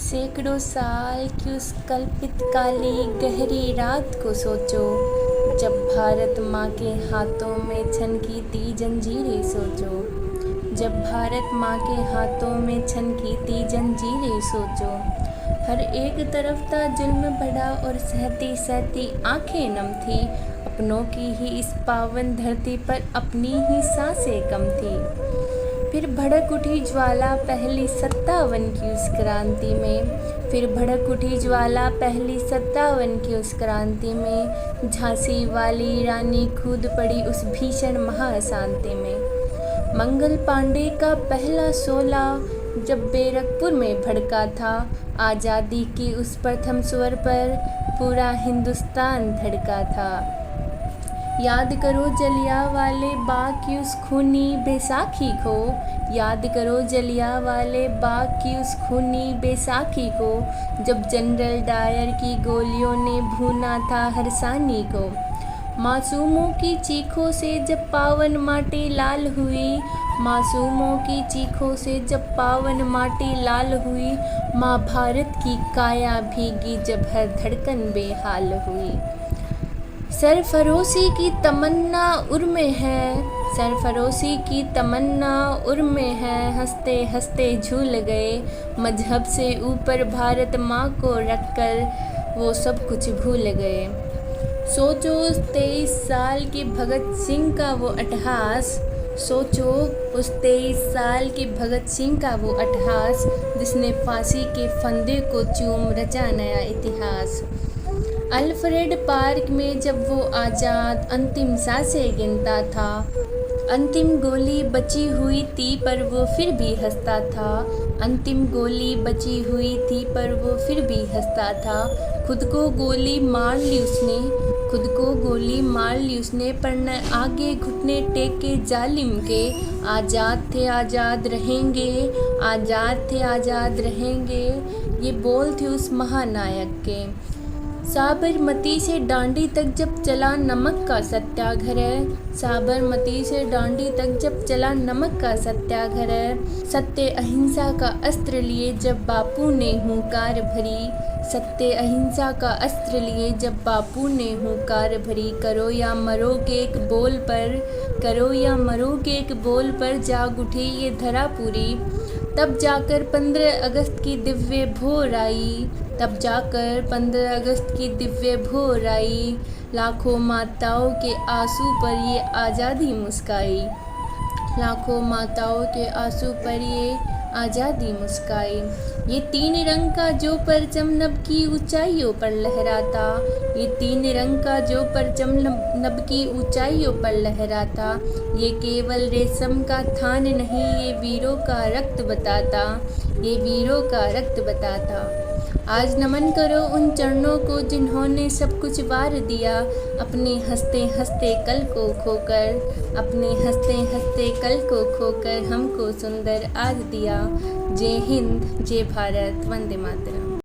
सैकड़ों साल की उस कल्पित काली गहरी रात को सोचो, जब भारत माँ के हाथों में छनकी थी जंजीरें। सोचो, जब भारत माँ के हाथों में छनकी थी जंजीरें। सोचो, हर एक तरफ था जुल्म बढ़ा और सहती सहती आंखें नम थी। अपनों की ही इस पावन धरती पर अपनी ही सांसें कम थी। फिर भड़क उठी ज्वाला पहली 57 की उस क्रांति में। फिर भड़क उठी ज्वाला पहली 57 की उस क्रांति में। झांसी वाली रानी कूद पड़ी उस भीषण महाअशांति में। मंगल पांडे का पहला शोला जब बैरकपुर में भड़का था, आज़ादी की उस प्रथम स्वर पर पूरा हिंदुस्तान धड़का था। याद करो जलियांवाले बाग की उस खूनी बैसाखी को। याद करो जलियांवाले बाग की उस खूनी बैसाखी को, जब जनरल डायर की गोलियों ने भूना था हर सानी को। मासूमों की चीखों से जब पावन माटी लाल हुई। मासूमों की चीखों से जब पावन माटी लाल हुई। माँ भारत की काया भीगी जब हर धड़कन बेहाल हुई। सरफरोशी की तमन्ना उर्मे है। सरफरोशी की तमन्ना उर्मे है। हंसते हंसते झूल गए मजहब से ऊपर भारत माँ को रखकर वो सब कुछ भूल गए। सोचो उस 23 साल के भगत सिंह का वो अट्टहास। सोचो उस 23 साल के भगत सिंह का वो अट्टहास, जिसने फांसी के फंदे को चूम रचा नया इतिहास। अल्फ्रेड पार्क में जब वो आज़ाद अंतिम सांसें गिनता था। अंतिम गोली बची हुई थी पर वो फिर भी हंसता था। अंतिम गोली बची हुई थी पर वो फिर भी हंसता था। खुद को गोली मार ली उसने। खुद को गोली मार ली उसने, पर न आगे घुटने टेके जालिम के। आज़ाद थे आज़ाद रहेंगे। आज़ाद थे आज़ाद रहेंगे, ये बोल थे उस महानायक के। साबरमती से डांडी तक जब चला नमक का सत्याग्रह। साबरमती से डांडी तक जब चला नमक का सत्याग्रह। सत्य अहिंसा का अस्त्र लिए जब बापू ने हुंकार भरी। सत्य अहिंसा का अस्त्र लिए जब बापू ने हुंकार भरी। करो या मरोगे एक बोल पर। करो या मरोगे एक बोल पर जाग उठी ये धरा पूरी। तब जाकर 15 अगस्त की दिव्य भोर आई। तब जाकर 15 अगस्त की दिव्य भोर आई। लाखों माताओं के आंसू पर ये आज़ादी मुस्काई। लाखों माताओं के आंसू पर ये आज़ादी मुस्काई। ये 3 रंग का जो परचम नभ की ऊंचाइयों पर लहराता। ये 3 रंग का जो परचम नभ की ऊंचाइयों पर लहराता। ये केवल रेशम का थान नहीं, ये वीरों का रक्त बताता। ये वीरों का रक्त बताता। आज नमन करो उन चरणों को जिन्होंने सब कुछ वार दिया, अपने हंसते हंसते कल को खोकर। अपने हंसते हंसते कल को खोकर हमको सुंदर आज दिया। जय हिंद, जय भारत, वंदे मातरम।